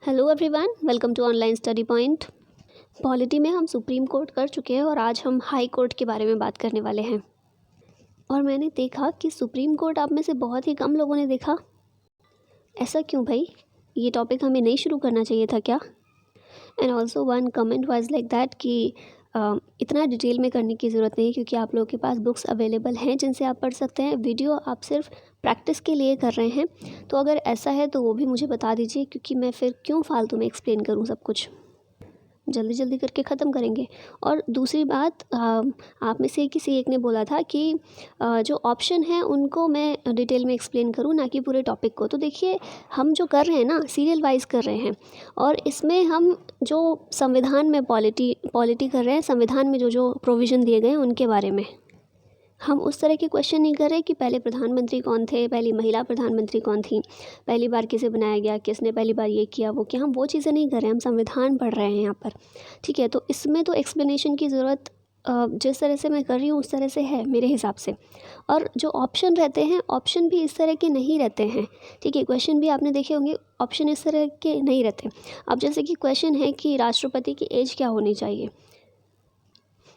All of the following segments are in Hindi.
Hello everyone, welcome to online study point. Polity में हम सुप्रीम कोर्ट कर चुके हैं और आज हम हाई कोर्ट के बारे में बात करने वाले हैं। और मैंने देखा कि सुप्रीम कोर्ट आप में से बहुत ही कम लोगों ने देखा। ऐसा क्यों भाई? ये टॉपिक हमें नहीं शुरू करना चाहिए था क्या? And also one comment was like that कि इतना डिटेल में करने की ज़रूरत नहीं, क्योंकि आप लोगों के पास बुक्स अवेलेबल हैं जिनसे आप पढ़ सकते हैं। वीडियो आप सिर्फ प्रैक्टिस के लिए कर रहे हैं, तो अगर ऐसा है तो वो भी मुझे बता दीजिए, क्योंकि मैं फिर क्यों फालतू में एक्सप्लेन करूँ सब कुछ। जल्दी जल्दी करके ख़त्म करेंगे। और दूसरी बात, आप में से किसी एक ने बोला था कि जो ऑप्शन है उनको मैं डिटेल में एक्सप्लेन करूं, ना कि पूरे टॉपिक को। तो देखिए, हम जो कर रहे हैं ना, सीरियल वाइज कर रहे हैं, और इसमें हम जो संविधान में पॉलिटी कर रहे हैं, संविधान में जो जो प्रोविज़न दिए गए हैं उनके बारे में। हम उस तरह के क्वेश्चन नहीं कर रहे कि पहले प्रधानमंत्री कौन थे, पहली महिला प्रधानमंत्री कौन थी, पहली बार किसे बनाया गया, किसने पहली बार ये किया वो किया। हम वो चीज़ें नहीं कर रहे हैं, हम संविधान पढ़ रहे हैं यहाँ पर। ठीक है, तो इसमें तो एक्सप्लेनेशन की ज़रूरत जिस तरह से मैं कर रही हूँ उस तरह से है मेरे हिसाब से। और जो ऑप्शन रहते हैं, ऑप्शन भी इस तरह के नहीं रहते हैं। ठीक है, क्वेश्चन भी आपने देखे होंगे, ऑप्शन इस तरह के नहीं रहते। अब जैसे कि क्वेश्चन है कि राष्ट्रपति की एज क्या होनी चाहिए,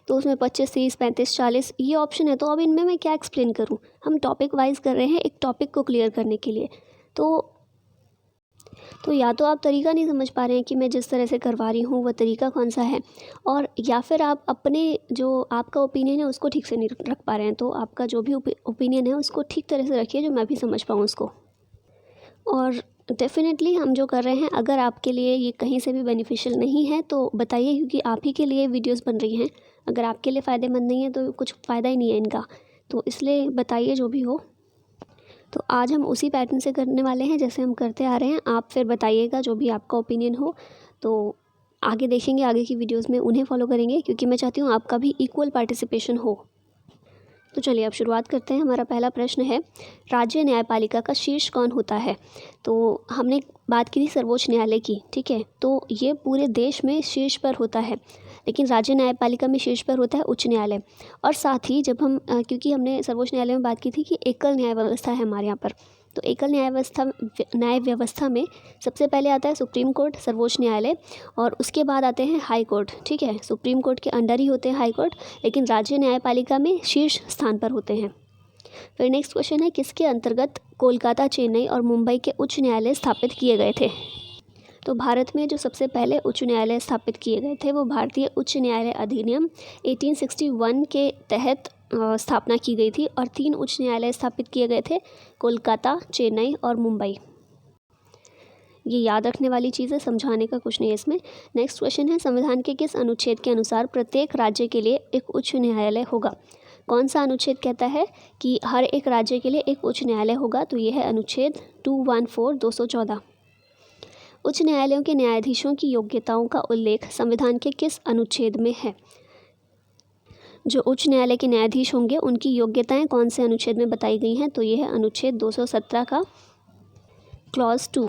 तो उसमें 25, 30, 35, 40 ये ऑप्शन है। तो अब इनमें मैं क्या एक्सप्लेन करूं? हम टॉपिक वाइज कर रहे हैं, एक टॉपिक को क्लियर करने के लिए। तो या तो आप तरीका नहीं समझ पा रहे हैं कि मैं जिस तरह से करवा रही हूँ वह तरीका कौन सा है, और या फिर आप अपने जो आपका ओपिनियन है उसको ठीक से नहीं रख पा रहे हैं। तो आपका जो भी ओपिनियन है उसको ठीक तरह से रखिए, जो मैं भी समझ पाऊँ उसको। और डेफ़िनेटली हम जो कर रहे हैं, अगर आपके लिए ये कहीं से भी बेनिफिशियल नहीं है तो बताइए, क्योंकि आप ही के लिए वीडियोस बन रही हैं। अगर आपके लिए फ़ायदेमंद नहीं है तो कुछ फ़ायदा ही नहीं है इनका, तो इसलिए बताइए जो भी हो। तो आज हम उसी पैटर्न से करने वाले हैं जैसे हम करते आ रहे हैं। आप फिर बताइएगा जो भी आपका ओपिनियन हो, तो आगे देखेंगे, आगे की वीडियोज़ में उन्हें फॉलो करेंगे, क्योंकि मैं चाहती हूँ आपका भी इक्वल पार्टिसिपेशन हो। तो चलिए अब शुरुआत करते हैं। हमारा पहला प्रश्न है, राज्य न्यायपालिका का शीर्ष कौन होता है? तो हमने बात की थी सर्वोच्च न्यायालय की, ठीक है। तो ये पूरे देश में शीर्ष पर होता है, लेकिन राज्य न्यायपालिका में शीर्ष पर होता है उच्च न्यायालय। और साथ ही जब हम क्योंकि हमने सर्वोच्च न्यायालय में बात की थी कि एकल न्याय व्यवस्था है हमारे यहाँ पर, तो एकल न्याय व्यवस्था में सबसे पहले आता है सुप्रीम कोर्ट, सर्वोच्च न्यायालय, और उसके बाद आते हैं हाई कोर्ट। ठीक है, सुप्रीम कोर्ट के अंडर ही होते हैं हाई कोर्ट, लेकिन राज्य न्यायपालिका में शीर्ष स्थान पर होते हैं। फिर नेक्स्ट क्वेश्चन है, किसके अंतर्गत कोलकाता, चेन्नई और मुंबई के उच्च न्यायालय स्थापित किए गए थे? तो भारत में जो सबसे पहले उच्च न्यायालय स्थापित किए गए थे वो भारतीय उच्च न्यायालय अधिनियम 1861 के तहत स्थापना की गई थी, और 3 उच्च न्यायालय स्थापित किए गए थे, कोलकाता, चेन्नई और मुंबई। ये याद रखने वाली चीज़ है, समझाने का कुछ नहीं है इसमें। नेक्स्ट क्वेश्चन है, संविधान के किस अनुच्छेद के अनुसार प्रत्येक राज्य के लिए एक उच्च न्यायालय होगा? कौन सा अनुच्छेद कहता है कि हर एक राज्य के लिए एक उच्च न्यायालय होगा? तो ये है अनुच्छेद 214, 214। उच्च न्यायालयों के न्यायाधीशों की योग्यताओं का उल्लेख संविधान के किस अनुच्छेद में है? जो उच्च न्यायालय के न्यायाधीश होंगे उनकी योग्यताएं कौन से अनुच्छेद में बताई गई हैं? तो यह है अनुच्छेद 217 का क्लॉज 2।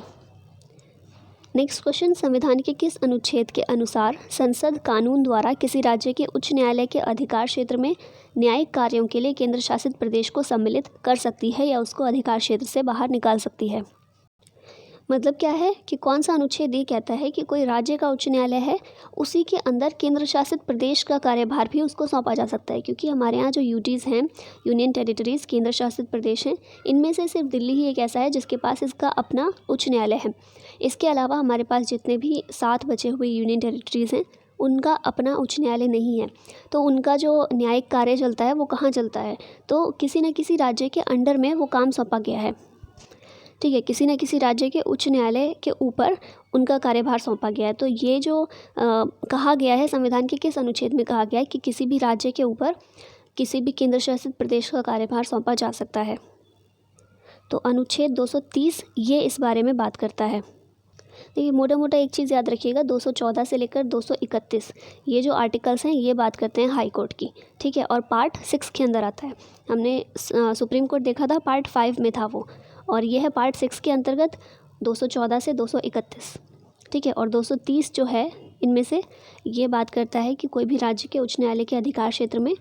नेक्स्ट क्वेश्चन, संविधान के किस अनुच्छेद के अनुसार संसद कानून द्वारा किसी राज्य के उच्च न्यायालय के अधिकार क्षेत्र में न्यायिक कार्यों के लिए केंद्र शासित प्रदेश को सम्मिलित कर सकती है या उसको अधिकार क्षेत्र से बाहर निकाल सकती है? मतलब क्या है कि कौन सा अनुच्छेद ये कहता है कि कोई राज्य का उच्च न्यायालय है, उसी के अंदर केंद्र शासित प्रदेश का कार्यभार भी उसको सौंपा जा सकता है। क्योंकि हमारे यहाँ जो यूटीज़ हैं, यूनियन टेरिटरीज़, केंद्र शासित प्रदेश हैं, इनमें से सिर्फ दिल्ली ही एक ऐसा है जिसके पास इसका अपना उच्च न्यायालय है। इसके अलावा हमारे पास जितने भी 7 बचे हुए यूनियन टेरिटरीज़ हैं, उनका अपना उच्च न्यायालय नहीं है। तो उनका जो न्यायिक कार्य चलता है वो कहाँ चलता है? तो किसी न किसी राज्य के अंडर में वो काम सौंपा गया है। ठीक है, किसी न किसी राज्य के उच्च न्यायालय के ऊपर उनका कार्यभार सौंपा गया है। तो ये जो कहा गया है, संविधान के किस अनुच्छेद में कहा गया है कि किसी भी राज्य के ऊपर किसी भी केंद्र शासित प्रदेश का कार्यभार सौंपा जा सकता है? तो अनुच्छेद 230 ये इस बारे में बात करता है। देखिए, मोटा मोटा एक चीज़ याद रखिएगा, 214 से लेकर 231 ये जो आर्टिकल्स हैं ये बात करते हैं हाई कोर्ट की। ठीक है, और पार्ट 6 के अंदर आता है। हमने सुप्रीम कोर्ट देखा था, पार्ट 5 में था वो, और ये है पार्ट 6 के अंतर्गत 214 से 231। ठीक है, और 230 जो है इनमें से ये बात करता है कि कोई भी राज्य के उच्च न्यायालय के अधिकार क्षेत्र में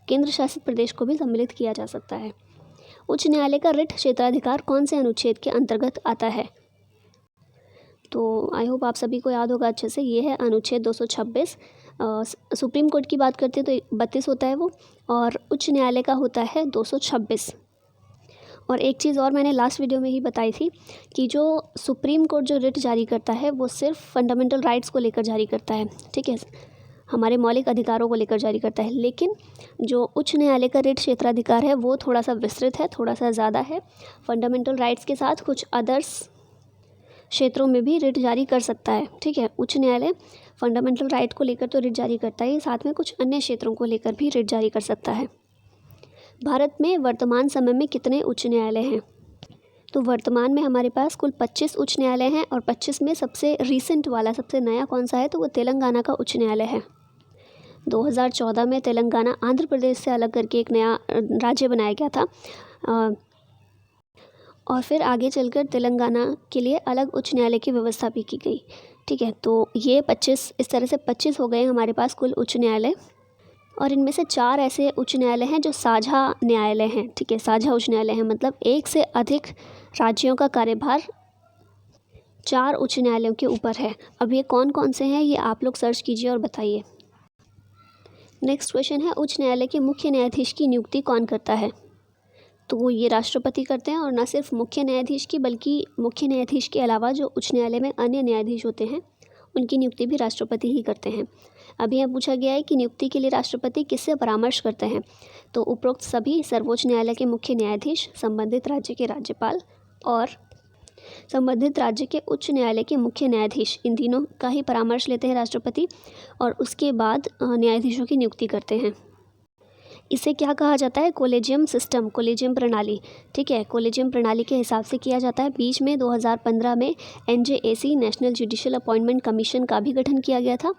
केंद्र शासित प्रदेश को भी सम्मिलित किया जा सकता है। उच्च न्यायालय का रिट क्षेत्राधिकार कौन से अनुच्छेद के अंतर्गत आता है? तो आई होप आप सभी को याद होगा अच्छे से। ये है अनुच्छेद 226। सुप्रीम कोर्ट की बात करते हैं तो 32 होता है वो, और उच्च न्यायालय का होता है 226। और एक चीज़ और मैंने लास्ट वीडियो में ही बताई थी कि जो सुप्रीम कोर्ट जो रिट जारी करता है वो सिर्फ फंडामेंटल राइट्स को लेकर जारी करता है, ठीक है, हमारे मौलिक अधिकारों को लेकर जारी करता है। लेकिन जो उच्च न्यायालय का रिट क्षेत्राधिकार है वो थोड़ा सा विस्तृत है, थोड़ा सा ज़्यादा है। फंडामेंटल राइट्स के साथ कुछ अदर्स क्षेत्रों में भी रिट जारी कर सकता है, ठीक है। उच्च न्यायालय फंडामेंटल राइट को लेकर तो रिट जारी करता है, साथ में कुछ अन्य क्षेत्रों को लेकर भी रिट जारी कर सकता है। भारत में वर्तमान समय में कितने उच्च न्यायालय हैं? तो वर्तमान में हमारे पास कुल 25 उच्च न्यायालय हैं, और 25 में सबसे रीसेंट वाला, सबसे नया कौन सा है, तो वो तेलंगाना का उच्च न्यायालय है। 2014 में तेलंगाना आंध्र प्रदेश से अलग करके एक नया राज्य बनाया गया था, और फिर आगे चलकर तेलंगाना के लिए अलग उच्च न्यायालय की व्यवस्था भी की गई, ठीक है। तो ये 25, इस तरह से 25 हो गए हमारे पास कुल उच्च न्यायालय, और इनमें से 4 ऐसे उच्च न्यायालय हैं जो साझा न्यायालय हैं, ठीक है, साझा उच्च न्यायालय हैं, मतलब एक से अधिक राज्यों का कार्यभार 4 उच्च न्यायालयों के ऊपर है। अब ये कौन कौन से हैं ये आप लोग सर्च कीजिए और बताइए। नेक्स्ट क्वेश्चन है, उच्च न्यायालय के मुख्य न्यायाधीश की नियुक्ति कौन करता है? तो ये राष्ट्रपति करते हैं, और न सिर्फ मुख्य न्यायाधीश की बल्कि मुख्य न्यायाधीश के अलावा जो उच्च न्यायालय में अन्य न्यायाधीश होते हैं उनकी नियुक्ति भी राष्ट्रपति ही करते हैं। अभी यहाँ पूछा गया है कि नियुक्ति के लिए राष्ट्रपति किससे परामर्श करते हैं? तो उपरोक्त सभी सर्वोच्च न्यायालय के मुख्य न्यायाधीश, संबंधित राज्य के राज्यपाल और संबंधित राज्य के उच्च न्यायालय के मुख्य न्यायाधीश, इन तीनों का ही परामर्श लेते हैं राष्ट्रपति, और उसके बाद न्यायाधीशों की नियुक्ति करते हैं। इसे क्या कहा जाता है? कोलेजियम सिस्टम, कोलेजियम प्रणाली, ठीक है, कोलेजियम प्रणाली के हिसाब से किया जाता है। बीच में 2015 में NJAC, national judicial appointment commission का भी गठन किया गया था।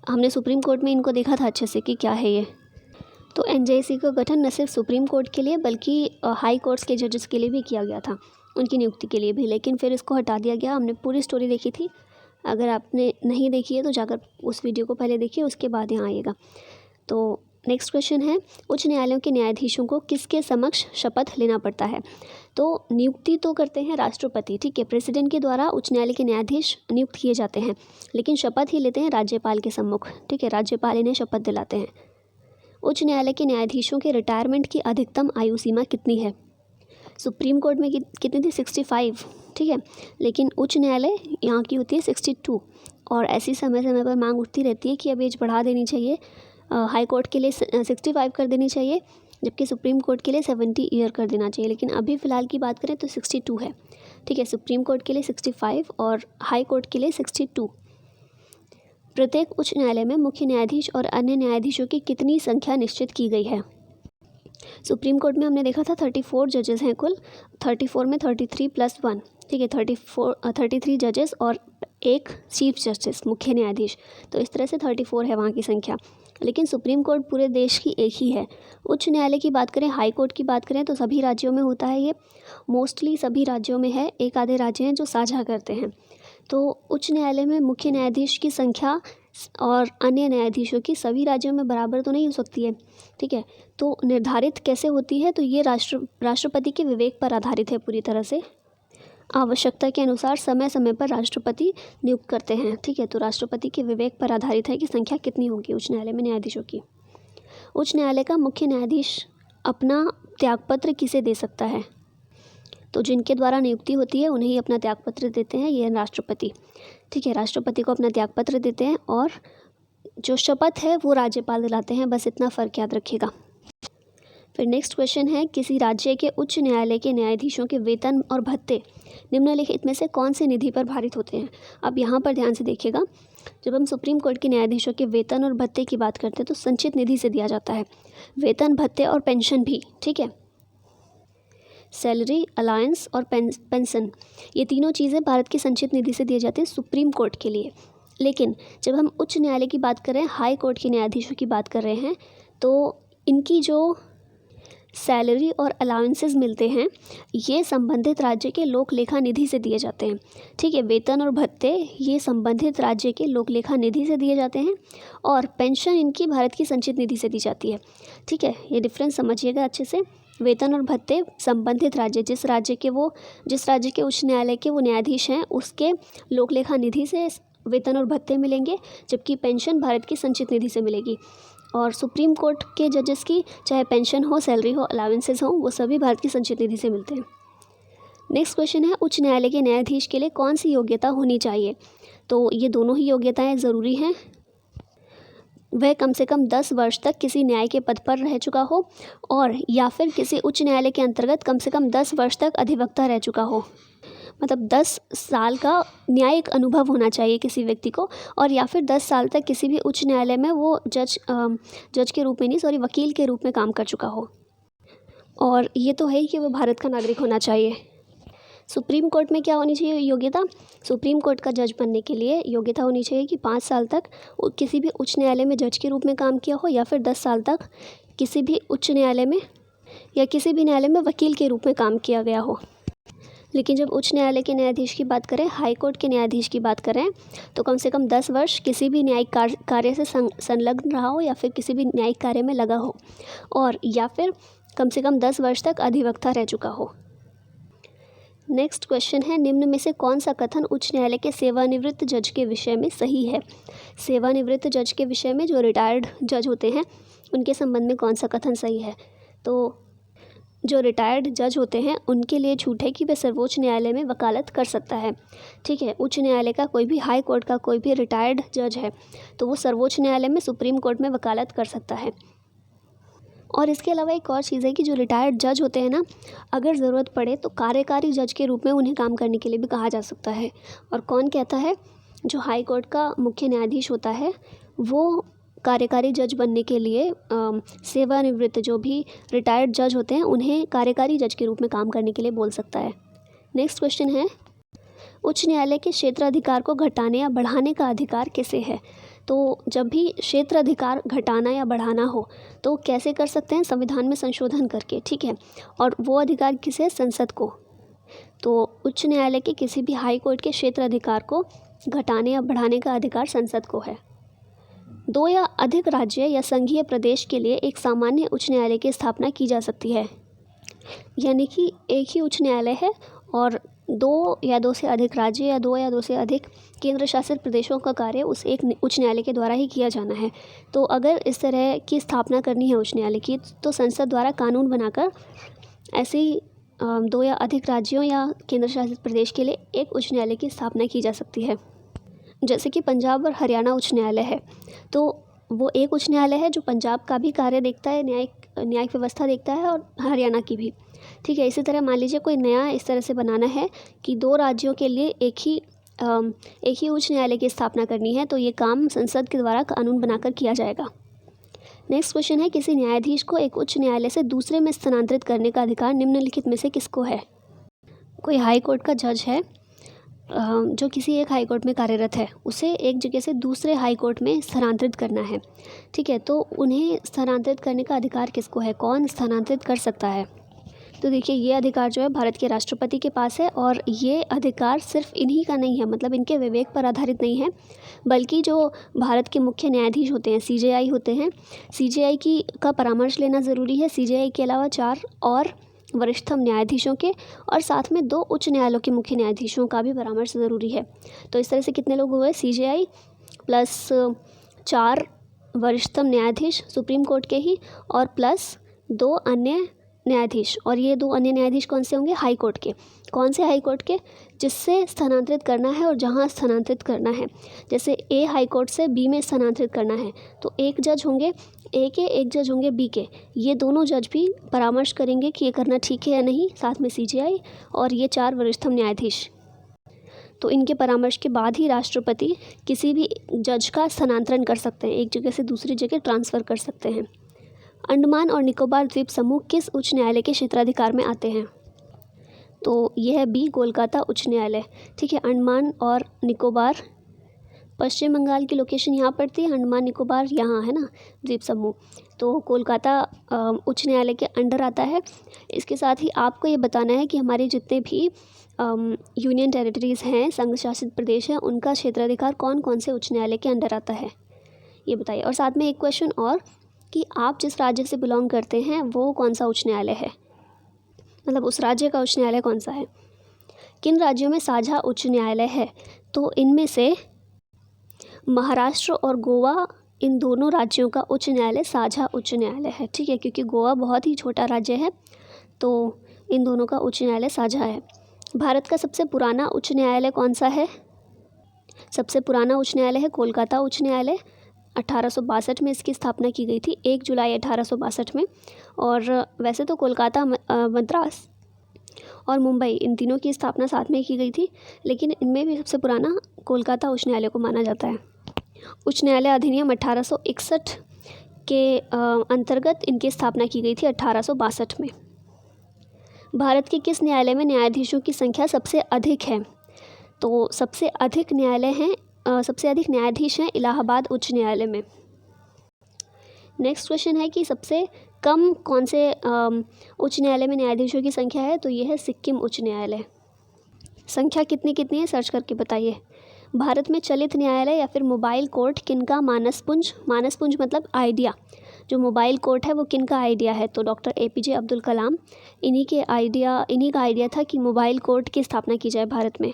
हमने सुप्रीम कोर्ट में इनको देखा था अच्छे से कि क्या है ये। तो NJAC का गठन न सिर्फ सुप्रीम कोर्ट के लिए बल्कि हाई कोर्ट्स के जजेस के लिए भी किया गया था, उनकी नियुक्ति के लिए भी, लेकिन फिर इसको हटा दिया गया। हमने पूरी स्टोरी देखी थी, अगर आपने नहीं देखी है तो जाकर उस वीडियो को पहले देखिए, उसके बाद यहाँ आइएगा। तो नेक्स्ट क्वेश्चन है, उच्च न्यायालयों के न्यायाधीशों को किसके समक्ष शपथ लेना पड़ता है? तो नियुक्ति तो करते हैं राष्ट्रपति, ठीक है, प्रेसिडेंट के द्वारा उच्च न्यायालय के न्यायाधीश नियुक्त किए जाते हैं, लेकिन शपथ ही लेते हैं राज्यपाल के सम्मुख, ठीक है, राज्यपाल इन्हें शपथ दिलाते हैं। उच्च न्यायालय के न्यायाधीशों के रिटायरमेंट की अधिकतम आयु सीमा कितनी है? सुप्रीम कोर्ट में कितनी थी? 65, ठीक है, लेकिन उच्च न्यायालय यहाँ की होती है 62, और ऐसी समय समय पर मांग उठती रहती है कि अब एज बढ़ा देनी चाहिए। हाई कोर्ट के लिए 65 कर देनी चाहिए, जबकि सुप्रीम कोर्ट के लिए 70 ईयर कर देना चाहिए, लेकिन अभी फ़िलहाल की बात करें तो 62 है, ठीक है, सुप्रीम कोर्ट के लिए 65 और हाई कोर्ट के लिए 62। प्रत्येक उच्च न्यायालय में मुख्य न्यायाधीश और अन्य न्यायाधीशों की कितनी संख्या निश्चित की गई है? सुप्रीम कोर्ट में हमने देखा था 34 जजेस हैं कुल, 34 में 33 + 1, ठीक है, 33 जजेस और एक चीफ जस्टिस, मुख्य न्यायाधीश, तो इस तरह से 34 है वहाँ की संख्या। लेकिन सुप्रीम कोर्ट पूरे देश की एक ही है। उच्च न्यायालय की बात करें, हाई कोर्ट की बात करें तो सभी राज्यों में होता है ये, मोस्टली सभी राज्यों में है, एक आधे राज्य हैं जो साझा करते हैं। तो उच्च न्यायालय में मुख्य न्यायाधीश की संख्या और अन्य न्यायाधीशों की सभी राज्यों में बराबर तो नहीं हो सकती है, ठीक है, तो निर्धारित कैसे होती है? तो ये राष्ट्रपति के विवेक पर आधारित है पूरी तरह से, आवश्यकता के अनुसार समय समय पर राष्ट्रपति नियुक्त करते हैं, ठीक है, तो राष्ट्रपति के विवेक पर आधारित है कि संख्या कितनी होगी उच्च न्यायालय में न्यायाधीशों की। उच्च न्यायालय का मुख्य न्यायाधीश अपना त्यागपत्र किसे दे सकता है? तो जिनके द्वारा नियुक्ति होती है उन्हें ही अपना त्यागपत्र देते हैं, ये राष्ट्रपति, ठीक है, राष्ट्रपति को अपना त्यागपत्र देते हैं, और जो शपथ है वो राज्यपाल दिलाते हैं, बस इतना फ़र्क याद रखिएगा। फिर नेक्स्ट क्वेश्चन है, किसी राज्य के उच्च न्यायालय के न्यायाधीशों के वेतन और भत्ते निम्नलिखित में से कौन से निधि पर भारित होते हैं? अब यहाँ पर ध्यान से देखिएगा, जब हम सुप्रीम कोर्ट के न्यायाधीशों के वेतन और भत्ते की बात करते हैं तो संचित निधि से दिया जाता है, वेतन, भत्ते और पेंशन भी, ठीक है, सैलरी, अलायंस और पेंशन, ये तीनों चीज़ें भारत की संचित निधि से दिए जाते हैं सुप्रीम कोर्ट के लिए। लेकिन जब हम उच्च न्यायालय की बात कर रहे हैं, हाई कोर्ट के न्यायाधीशों की बात कर रहे हैं, तो इनकी जो सैलरी और अलाउंसेस मिलते हैं ये संबंधित राज्य के लोक लेखा निधि से दिए जाते हैं, ठीक है, वेतन और भत्ते ये संबंधित राज्य के लोक लेखा निधि से दिए जाते हैं, और पेंशन इनकी भारत की संचित निधि से दी जाती है, ठीक है, ये डिफरेंस समझिएगा अच्छे से। वेतन और भत्ते संबंधित राज्य जिस राज्य के उच्च न्यायालय के वो न्यायाधीश हैं उसके लोक लेखा निधि से वेतन और भत्ते मिलेंगे, जबकि पेंशन भारत की संचित निधि से मिलेगी। और सुप्रीम कोर्ट के जजेस की चाहे पेंशन हो, सैलरी हो, अलाउंसेस हो, वो सभी भारत की संचित निधि से मिलते हैं। नेक्स्ट क्वेश्चन है, उच्च न्यायालय के न्यायाधीश के लिए कौन सी योग्यता होनी चाहिए? तो ये दोनों ही योग्यताएं ज़रूरी हैं। वह कम से कम 10 वर्ष तक किसी न्याय के पद पर रह चुका हो और या फिर किसी उच्च न्यायालय के अंतर्गत कम से कम 10 वर्ष तक अधिवक्ता रह चुका हो। मतलब 10 साल का न्यायिक अनुभव होना चाहिए किसी व्यक्ति को, और या फिर 10 साल तक किसी भी उच्च न्यायालय में वो जज के रूप में नहीं, सॉरी, वकील के रूप में काम कर चुका हो। और ये तो है ही कि वो भारत का नागरिक होना चाहिए। सुप्रीम कोर्ट में क्या होनी चाहिए योग्यता? सुप्रीम कोर्ट का जज बनने के लिए योग्यता होनी चाहिए कि 5 साल तक किसी भी उच्च न्यायालय में जज के रूप में काम किया हो, या फिर 10 साल तक किसी भी उच्च न्यायालय में या किसी भी न्यायालय में वकील के रूप में काम किया गया हो। लेकिन जब उच्च न्यायालय के न्यायाधीश की बात करें, हाई कोर्ट के न्यायाधीश की बात करें, तो कम से कम 10 वर्ष किसी भी न्यायिक कार्य से संलग्न रहा हो, या फिर किसी भी न्यायिक कार्य में लगा हो, और या फिर कम से कम 10 वर्ष तक अधिवक्ता रह चुका हो। नेक्स्ट क्वेश्चन है, निम्न में से कौन सा कथन उच्च न्यायालय के सेवानिवृत्त जज के विषय में सही है? सेवानिवृत्त जज के विषय में, जो रिटायर्ड जज होते हैं, उनके संबंध में कौन सा कथन सही है? तो जो रिटायर्ड जज होते हैं उनके लिए छूट है कि वे सर्वोच्च न्यायालय में वकालत कर सकता है। ठीक है, उच्च न्यायालय का कोई भी, हाई कोर्ट का कोई भी रिटायर्ड जज है तो वो सर्वोच्च न्यायालय में, सुप्रीम कोर्ट में वकालत कर सकता है। और इसके अलावा एक और चीज़ है कि जो रिटायर्ड जज होते हैं ना, अगर ज़रूरत पड़े तो कार्यकारी जज के रूप में उन्हें काम करने के लिए भी कहा जा सकता है। और कौन कहता है? जो हाई कोर्ट का मुख्य न्यायाधीश होता है वो कार्यकारी जज बनने के लिए सेवानिवृत्त जो भी रिटायर्ड जज होते हैं उन्हें कार्यकारी जज के रूप में काम करने के लिए बोल सकता है। नेक्स्ट क्वेश्चन है, उच्च न्यायालय के क्षेत्राधिकार को घटाने या बढ़ाने का अधिकार किसे है? तो जब भी क्षेत्राधिकार घटाना या बढ़ाना हो तो कैसे कर सकते हैं? संविधान में संशोधन करके। ठीक है, और वो अधिकार किसे? संसद को। तो उच्च न्यायालय के किसी भी हाई कोर्ट के क्षेत्राधिकार को घटाने या बढ़ाने का अधिकार संसद को है। 2 या अधिक राज्य या संघीय प्रदेश के लिए एक सामान्य उच्च न्यायालय की स्थापना की जा सकती है। यानी कि एक ही उच्च न्यायालय है और 2 या 2 से अधिक राज्य या 2 या 2 से अधिक केंद्र शासित प्रदेशों का कार्य उस एक उच्च न्यायालय के द्वारा ही किया जाना है। तो अगर इस तरह की स्थापना करनी है उच्च न्यायालय की, तो संसद द्वारा कानून बनाकर ऐसी 2 या अधिक राज्यों या केंद्र शासित प्रदेश के लिए एक उच्च न्यायालय की स्थापना की जा सकती है। जैसे कि पंजाब और हरियाणा उच्च न्यायालय है, तो वो एक उच्च न्यायालय है जो पंजाब का भी कार्य देखता है, न्यायिक व्यवस्था देखता है, और हरियाणा की भी। ठीक है, इसी तरह मान लीजिए कोई नया इस तरह से बनाना है कि 2 राज्यों के लिए एक ही उच्च न्यायालय की स्थापना करनी है, तो ये काम संसद के द्वारा कानून बनाकर किया जाएगा। नेक्स्ट क्वेश्चन है, किसी न्यायाधीश को एक उच्च न्यायालय से दूसरे में स्थानांतरित करने का अधिकार निम्नलिखित में से किसको है? कोई हाई कोर्ट का जज है जो किसी एक हाई कोर्ट में कार्यरत है, उसे एक जगह से दूसरे हाई कोर्ट में स्थानांतरित करना है। ठीक है, तो उन्हें स्थानांतरित करने का अधिकार किसको है? कौन स्थानांतरित कर सकता है? तो देखिए, ये अधिकार जो है भारत के राष्ट्रपति के पास है, और ये अधिकार सिर्फ इन्हीं का नहीं है, मतलब इनके विवेक पर आधारित नहीं है, बल्कि जो भारत के मुख्य न्यायाधीश होते हैं, CJI होते हैं, CJI का परामर्श लेना ज़रूरी है। CJI के अलावा 4 और वरिष्ठतम न्यायाधीशों के, और साथ में 2 उच्च न्यायालयों के मुख्य न्यायाधीशों का भी परामर्श ज़रूरी है। तो इस तरह से कितने लोग हुए? CJI प्लस 4 वरिष्ठतम न्यायाधीश सुप्रीम कोर्ट के ही, और प्लस 2 अन्य न्यायाधीश। और ये 2 अन्य न्यायाधीश कौन से होंगे? हाई कोर्ट के। कौन से हाई कोर्ट के? जिससे स्थानांतरित करना है और जहाँ स्थानांतरित करना है। जैसे A हाई कोर्ट से B में स्थानांतरित करना है तो एक जज होंगे A के, एक जज होंगे B के। ये दोनों जज भी परामर्श करेंगे कि ये करना ठीक है या नहीं, साथ में CJI और ये 4 वरिष्ठतम न्यायाधीश। तो इनके परामर्श के बाद ही राष्ट्रपति किसी भी जज का स्थानांतरण कर सकते हैं, एक जगह से दूसरी जगह ट्रांसफ़र कर सकते हैं। अंडमान और निकोबार द्वीप समूह किस उच्च न्यायालय के क्षेत्राधिकार में आते हैं? तो यह है B, कोलकाता उच्च न्यायालय। ठीक है, अंडमान और निकोबार, पश्चिम बंगाल की लोकेशन यहाँ पड़ती है, अंडमान निकोबार यहाँ है ना द्वीप समूह, तो कोलकाता उच्च न्यायालय के अंडर आता है। इसके साथ ही आपको ये बताना है कि हमारे जितने भी यूनियन टेरिटरीज़ हैं, संघ शासित प्रदेश हैं, उनका क्षेत्राधिकार कौन कौन से उच्च न्यायालय के अंडर आता है, ये बताइए। और साथ में एक क्वेश्चन और कि आप जिस राज्य से बिलोंग करते हैं वो कौन सा उच्च न्यायालय है, मतलब उस राज्य का उच्च न्यायालय कौन सा है। किन राज्यों में साझा उच्च न्यायालय है, तो इनमें से महाराष्ट्र और गोवा, इन दोनों राज्यों का उच्च न्यायालय साझा उच्च न्यायालय है। ठीक है, क्योंकि गोवा बहुत ही छोटा राज्य है तो इन दोनों का उच्च न्यायालय साझा है। भारत का सबसे पुराना उच्च न्यायालय कौन सा है। सबसे पुराना उच्च न्यायालय है कोलकाता उच्च न्यायालय। 1862 में इसकी स्थापना की गई थी, 1 जुलाई 1862 में। और वैसे तो कोलकाता, मद्रास और मुंबई, इन तीनों की स्थापना साथ में की गई थी, लेकिन इनमें भी सबसे पुराना कोलकाता उच्च न्यायालय को माना जाता है। उच्च न्यायालय अधिनियम 1861 के अंतर्गत इनकी स्थापना की गई थी 1862 में। भारत के किस न्यायालय में न्यायाधीशों की संख्या सबसे अधिक है, तो सबसे अधिक न्यायालय हैं, सबसे अधिक न्यायाधीश हैं इलाहाबाद उच्च न्यायालय में। नेक्स्ट क्वेश्चन है कि सबसे कम कौन से उच्च न्यायालय में न्यायाधीशों की संख्या है, तो यह है सिक्किम उच्च न्यायालय। संख्या कितनी कितनी है सर्च करके बताइए। भारत में चलित न्यायालय या फिर मोबाइल कोर्ट किनका मानसपुंज, मानसपुंज मतलब आइडिया, जो मोबाइल कोर्ट है वो किनका आइडिया है, तो डॉक्टर APJ अब्दुल कलाम, इन्हीं का आइडिया था कि मोबाइल कोर्ट की स्थापना की जाए भारत में।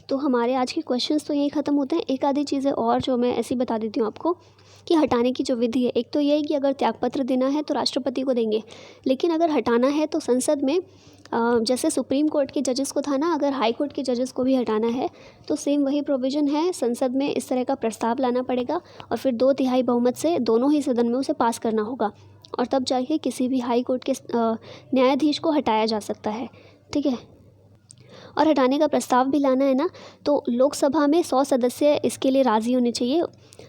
तो हमारे आज के क्वेश्चंस तो यहीं ख़त्म होते हैं। एक आधी चीज़ें और जो मैं ऐसी बता देती हूँ आपको कि हटाने की जो विधि है, एक तो ये है कि अगर त्यागपत्र देना है तो राष्ट्रपति को देंगे, लेकिन अगर हटाना है तो संसद में, जैसे सुप्रीम कोर्ट के जजेस को था ना, अगर हाई कोर्ट के जजेस को भी हटाना है तो सेम वही प्रोविज़न है, संसद में इस तरह का प्रस्ताव लाना पड़ेगा और फिर 2/3 बहुमत से दोनों ही सदन में उसे पास करना होगा, और तब जाके किसी भी हाई कोर्ट के न्यायाधीश को हटाया जा सकता है। ठीक है, और हटाने का प्रस्ताव भी लाना है ना, तो लोकसभा में 100 सदस्य इसके लिए राज़ी होने चाहिए,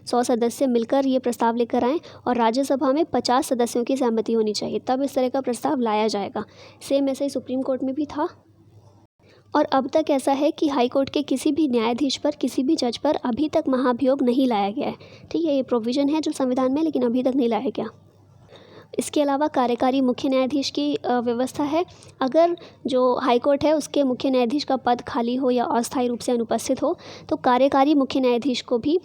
100 सदस्य मिलकर ये प्रस्ताव लेकर आएँ, और राज्यसभा में 50 सदस्यों की सहमति होनी चाहिए, तब इस तरह का प्रस्ताव लाया जाएगा। सेम ऐसे ही सुप्रीम कोर्ट में भी था। और अब तक ऐसा है कि हाई कोर्ट के किसी भी न्यायाधीश पर, किसी भी जज पर अभी तक महाभियोग नहीं लाया गया है। ठीक है, ये प्रोविज़न है जो संविधान में, लेकिन अभी तक नहीं लाया गया। इसके अलावा कार्यकारी मुख्य न्यायाधीश की व्यवस्था है। अगर जो हाई कोर्ट है उसके मुख्य न्यायाधीश का पद खाली हो या अस्थायी रूप से अनुपस्थित हो, तो कार्यकारी मुख्य न्यायाधीश को भी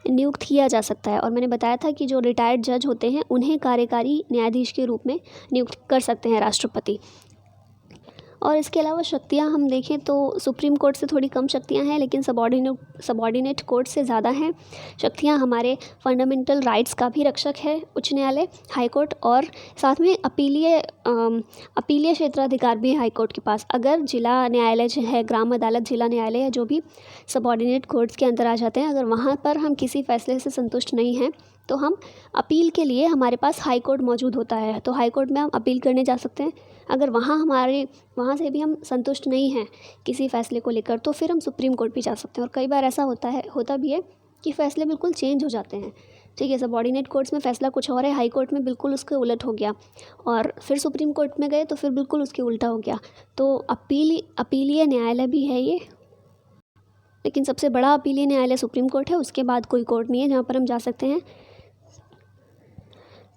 नियुक्त किया जा सकता है। और मैंने बताया था कि जो रिटायर्ड जज होते हैं उन्हें कार्यकारी न्यायाधीश के रूप में नियुक्त कर सकते हैं राष्ट्रपति। और इसके अलावा शक्तियाँ हम देखें तो सुप्रीम कोर्ट से थोड़ी कम शक्तियाँ हैं, लेकिन सबॉर्डिनेट कोर्ट से ज़्यादा हैं शक्तियाँ। हमारे फंडामेंटल राइट्स का भी रक्षक है उच्च न्यायालय, हाई कोर्ट, और साथ में अपीलीय क्षेत्राधिकार भी है हाई कोर्ट के पास। अगर जिला न्यायालय जो है, ग्राम अदालत, जिला न्यायालय या जो भी सबॉर्डिनेट कोर्ट्स के अंदर आ जाते हैं, अगर वहाँ पर हम किसी फैसले से संतुष्ट नहीं हैं तो हम अपील के लिए, हमारे पास हाई कोर्ट मौजूद होता है, तो हाई कोर्ट में हम अपील करने जा सकते हैं। अगर वहाँ से भी हम संतुष्ट नहीं हैं किसी फ़ैसले को लेकर, तो फिर हम सुप्रीम कोर्ट भी जा सकते हैं। और कई बार ऐसा होता भी है कि फ़ैसले बिल्कुल चेंज हो जाते हैं। ठीक है, सबॉर्डिनेट कोर्ट्स में फ़ैसला कुछ और है, हाई कोर्ट में बिल्कुल उसके उलट हो गया, और फिर सुप्रीम कोर्ट में गए तो फिर बिल्कुल उसके उल्टा हो गया। तो अपीलीय न्यायालय भी है ये, लेकिन सबसे बड़ा अपीलीय न्यायालय सुप्रीम कोर्ट है, उसके बाद कोई कोर्ट नहीं है जहाँ पर हम जा सकते हैं।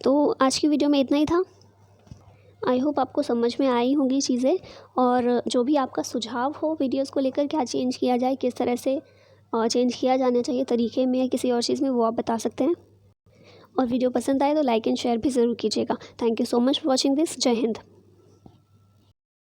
तो आज की वीडियो में इतना ही था। आई होप आपको समझ में आई होंगी चीज़ें, और जो भी आपका सुझाव हो वीडियोस को लेकर, क्या चेंज किया जाए, किस तरह से चेंज किया जाना चाहिए तरीके में या किसी और चीज़ में, वो आप बता सकते हैं। और वीडियो पसंद आए तो लाइक एंड शेयर भी ज़रूर कीजिएगा। Thank you so much for watching this. जय हिंद।